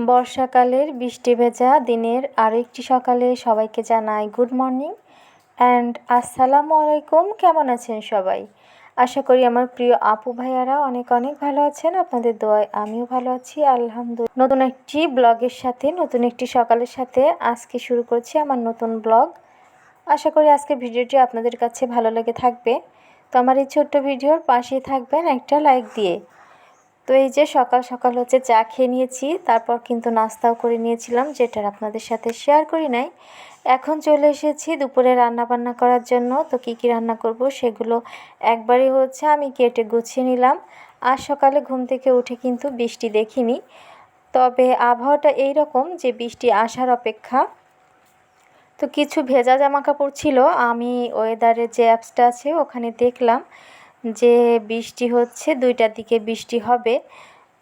বর্ষাকালের বৃষ্টি ভেজা দিনের আরও একটি সকালে সবাইকে জানাই গুড মর্নিং অ্যান্ড আসসালামু আলাইকুম। কেমন আছেন সবাই? আশা করি আমার প্রিয় আপু ভাইয়ারা অনেক অনেক ভালো আছেন। আপনাদের দোয়ায় আমিও ভালো আছি আলহামদুলিল্লাহ। নতুন একটি ব্লগের সাথে, নতুন একটি সকালের সাথে আজকে শুরু করছি আমার নতুন ব্লগ। আশা করি আজকের ভিডিওটি আপনাদের কাছে ভালো লেগে থাকবে। তো আমার এই ছোট্ট ভিডিওর পাশেই থাকবেন একটা লাইক দিয়ে। তো এই যে সকাল সকাল হচ্ছে চা খেয়ে নিয়েছি, তারপর কিন্তু নাস্তাও করে নিয়েছিলাম, যেটা আপনাদের সাথে শেয়ার করি নাই। এখন চলে এসেছি দুপুরে রান্না বান্না করার জন্য। তো কী কী রান্না করব সেগুলো একবারই হচ্ছে আমি কেটে গুছিয়ে নিলাম। আজ সকালে ঘুম থেকে উঠে কিন্তু বৃষ্টি দেখিনি, তবে আবহাওয়াটা এই রকম যে বৃষ্টি আসার অপেক্ষা। তো কিছু ভেজা জামা কাপড় ছিল, আমি ওয়েদারের যে অ্যাপসটা আছে ওখানে দেখলাম যে বৃষ্টি হচ্ছে 2টার দিকে বৃষ্টি হবে।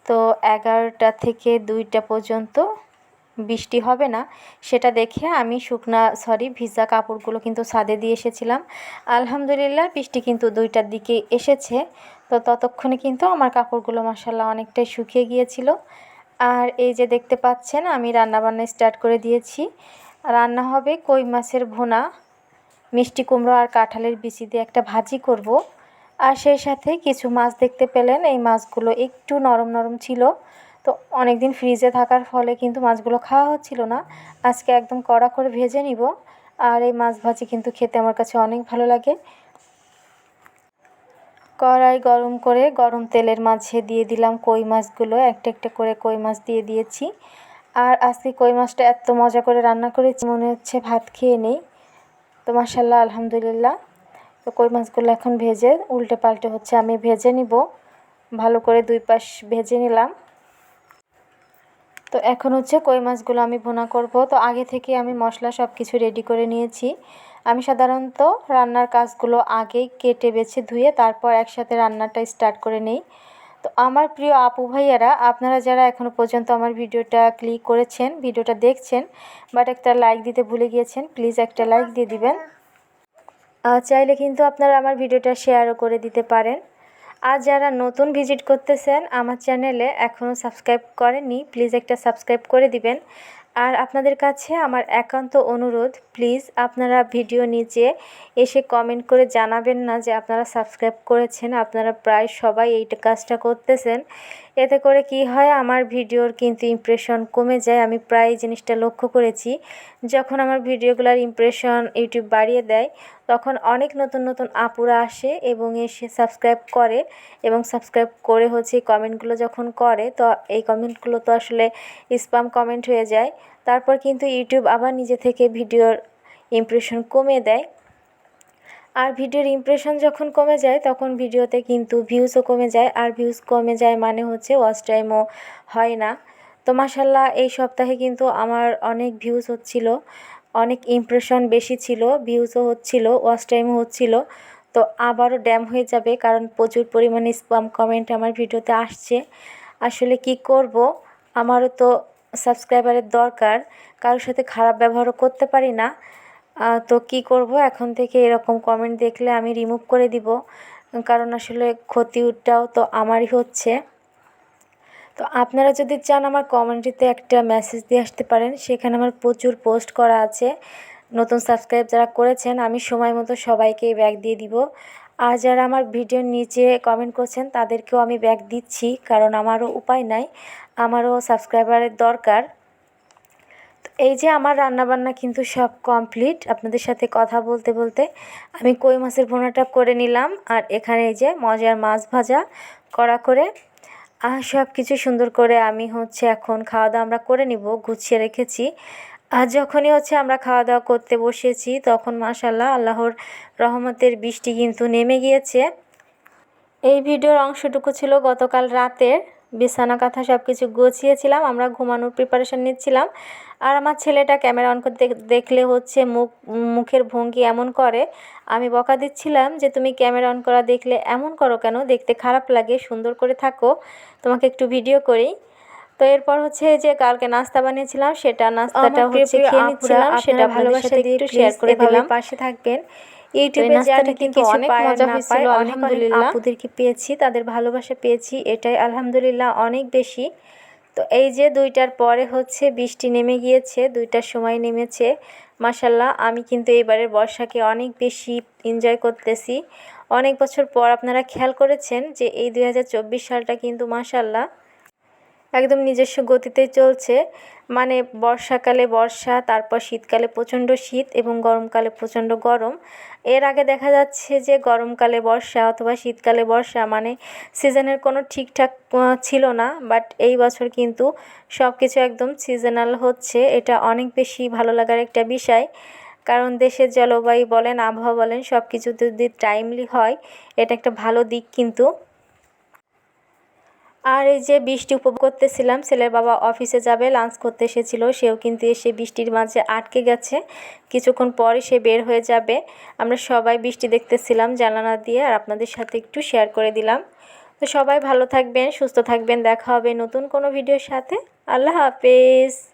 তো 11টা থেকে 2টা পর্যন্ত বৃষ্টি হবে না, সেটা দেখে আমি ভিজা কাপড়গুলো কিন্তু ছাদে দিয়ে এসেছিলাম। আলহামদুলিল্লাহ বৃষ্টি কিন্তু 2টার দিকে এসেছে। তো ততক্ষণে কিন্তু আমার কাপড়গুলো মাশাআল্লাহ অনেকটাই শুকিয়ে গিয়েছিল। আর এই যে দেখতে পাচ্ছেন আমি রান্নাবান্না স্টার্ট করে দিয়েছি। রান্না হবে কই মাছের ভুনা, মিষ্টি কুমড়ো আর কাঁঠালের বিচি দিয়ে একটা ভাজি করব। আর সেই সাথে কিছু মাছ দেখতে পেলেন, এই মাছগুলো একটু নরম নরম ছিল। তো অনেক দিন ফ্রিজে থাকার ফলে কিন্তু মাছগুলো খাওয়া হচ্ছিল না। আজকে একদম কড়া করে ভেজে নিব। আর এই মাছ ভাজি কিন্তু খেতে আমার কাছে অনেক ভালো লাগে। কড়াই গরম করে গরম তেলের মাঝে দিয়ে দিলাম কই মাছগুলো, একটা একটা করে কই মাছ দিয়ে দিয়েছি। আর আজকে কই মাছটা এত মজা করে রান্না করেছি মনে হচ্ছে ভাত খেয়ে নেই। তো মাশাআল্লাহ আলহামদুলিল্লাহ। তো কই মাছগুলো এখন ভেজে উল্টে পাল্টে হচ্ছে আমি ভেজে নিব, ভালো করে 2 পাশ ভেজে নিলাম। তো এখন হচ্ছে কই মাছগুলো আমি ভুনা করব। তো আগে থেকে আমি মশলা সব কিছু রেডি করে নিয়েছি। আমি সাধারণত রান্নার কাজগুলো আগেই কেটে বেছে ধুয়ে তারপর একসাথে রান্নাটা স্টার্ট করে নেই। তো আমার প্রিয় আপু ভাইয়ারা, আপনারা যারা এখনও পর্যন্ত আমার ভিডিওটা ক্লিক করেছেন, ভিডিওটা দেখছেন, বাট একটা লাইক দিতে ভুলে গিয়েছেন, প্লিজ একটা লাইক দিয়ে দিবেন। চাইলে কিন্তু আপনারা আমার ভিডিওটা শেয়ারও করে দিতে পারেন। আর যারা নতুন ভিজিট করতেছেন আমার চ্যানেলে, এখনও সাবস্ক্রাইব করেননি, প্লিজ একটা সাবস্ক্রাইব করে দিবেন। আর আপনাদের কাছে আমার একান্ত অনুরোধ, প্লিজ আপনারা ভিডিও নিচে এসে কমেন্ট করে জানাবেন না যে আপনারা সাবস্ক্রাইব করেছেন। আপনারা প্রায় সবাই এই কাজটা করতেছেন। এতে করে কি হয়, আমার ভিডিওর কিন্তু ইমপ্রেশন কমে যায়। আমি প্রায় এই জিনিসটা লক্ষ্য করেছি। যখন আমার ভিডিওগুলোর ইমপ্রেশন ইউটিউব বাড়িয়ে দেয়, তখন অনেক নতুন নতুন আপুরা আসে এবং এসে সাবস্ক্রাইব করে, এবং সাবস্ক্রাইব করে হচ্ছে কমেন্টগুলো যখন করে, তো এই কমেন্টগুলো তো আসলে স্প্যাম কমেন্ট হয়ে যায়। তারপর কিন্তু ইউটিউব আবার নিজে থেকে ভিডিওর ইমপ্রেশন কমিয়ে দেয়। আর ভিডিওর ইমপ্রেশন যখন কমে যায় তখন ভিডিওতে কিন্তু ভিউজও কমে যায়। আর ভিউজ কমে যায় মানে হচ্ছে ওয়াচ টাইমও হয় না। তো মাশাআল্লাহ এই সপ্তাহে কিন্তু আমার অনেক ভিউজ হচ্ছিল, অনেক ইমপ্রেশন বেশি ছিল, ভিউজও হচ্ছিল, ওয়াচ টাইমও হচ্ছিল। তো আবারও ড্যাম হয়ে যাবে, কারণ প্রচুর পরিমাণে স্প্যাম কমেন্ট আমার ভিডিওতে আসছে। আসলে কি করব, আমারও তো সাবস্ক্রাইবারের দরকার, কারোর সাথে খারাপ ব্যবহারও করতে পারি না। তো কি করব, এখন থেকে এরকম কমেন্ট দেখলে আমি রিমুভ করে দিব, কারণ আসলে ক্ষতিটাও তো আমারই হচ্ছে। তো আপনারা যদি চান আমার কমেন্টে একটা মেসেজ দিয়ে আসতে পারেন, সেখানে আমার প্রচুর পোস্ট করা আছে। নতুন সাবস্ক্রাইব যারা করেছেন আমি সময় মতো সবাইকে ব্যাক দিয়ে দিব। আর যারা আমার ভিডিওর নিচে কমেন্ট করছেন তাদেরকেও আমি ব্যাক দিচ্ছি, কারণ আমারও উপায় নাই, আমারও সাবস্ক্রাইবারের দরকার। এই যে আমার রান্নাবান্না কিন্তু সব কমপ্লিট। আপনাদের সাথে কথা বলতে বলতে আমি কই মাছের ভুনাটা করে নিলাম, আর এখানে এই যে মজার মাছ ভাজা কড়া করে। আর সব কিছু সুন্দর করে আমি হচ্ছে এখন খাওয়া দাওয়া আমরা করে নিব, গুছিয়ে রেখেছি। আর যখনই হচ্ছে আমরা খাওয়া দাওয়া করতে বসেছি তখন মাশাআল্লাহ আল্লাহর রহমতের বৃষ্টি কিন্তু নেমে গিয়েছে। এই ভিডিওর অংশটুকু ছিল গতকাল রাতের। বিছানা কাঁথা সব কিছু গুছিয়েছিলাম, আমরা ঘুমানোর প্রিপারেশন নিচ্ছিলাম। আর আমার ছেলেটা ক্যামেরা অন করতে দেখলে হচ্ছে মুখের ভঙ্গি এমন করে, আমি বকা দিচ্ছিলাম যে তুমি ক্যামেরা অন করা দেখলে এমন করো কেন, দেখতে খারাপ লাগে, সুন্দর করে থাকো, তোমাকে একটু ভিডিও করি। তো এরপর হচ্ছে যে কালকে নাস্তা বানিয়েছিলাম, সেটা নাস্তাটা হচ্ছে খেয়ে নিচ্ছিলাম, সেটা ভালোবাসা দিয়ে একটু শেয়ার করে দিলাম। পাশে থাকবেন। ইউটিউবে নাস্তাটা কিন্তু অনেক মজা হয়েছিল, আলহামদুলিল্লাহ। আপুদেরকে পেয়েছি, তাদের ভালোবাসা পেয়েছি, এটাই আলহামদুলিল্লাহ অনেক বেশি। তো এই যে 2টার পরে হচ্ছে বৃষ্টি নেমে গিয়েছে, 2টার সময় নেমেছে। মাশাআল্লাহ আমি কিন্তু এবারের বর্ষাকে অনেক বেশি এনজয় করতেছি। অনেক বছর পর আপনারা খেয়াল করেছেন যে এই 2024 সালটা কিন্তু মাশাআল্লাহ একদম নিজস্ব গতিতে চলছে। মানে বর্ষাকালে বর্ষা, তারপর শীতকালে প্রচণ্ড শীত এবং গরমকালে প্রচণ্ড গরম। এর আগে দেখা যাচ্ছে যে গরমকালে বর্ষা অথবা শীতকালে বর্ষা, মানে সিজনের কোনো ঠিকঠাক ছিল না। বাট এই বছর কিন্তু সব কিছু একদম সিজনাল হচ্ছে, এটা অনেক বেশি ভালো লাগার একটা বিষয়। কারণ দেশের জলবায়ু বলেন, আবহাওয়া বলেন, সব কিছু যদি টাইমলি হয় এটা একটা ভালো দিক কিন্তু। আর এই যে বৃষ্টি উপভোগ করতেছিলাম, ছেলের বাবা অফিসে যাবে, লাঞ্চ করতে এসেছিল, সেও কিন্তু এসে বৃষ্টির মাঝে আটকে গেছে, কিছুক্ষণ পরে সে বের হয়ে যাবে। আমরা সবাই বৃষ্টি দেখতেছিলাম জানালা দিয়ে, আর আপনাদের সাথে একটু শেয়ার করে দিলাম। তো সবাই ভালো থাকবেন, সুস্থ থাকবেন, দেখা হবে নতুন কোনো ভিডিওর সাথে। আল্লাহ হাফেজ।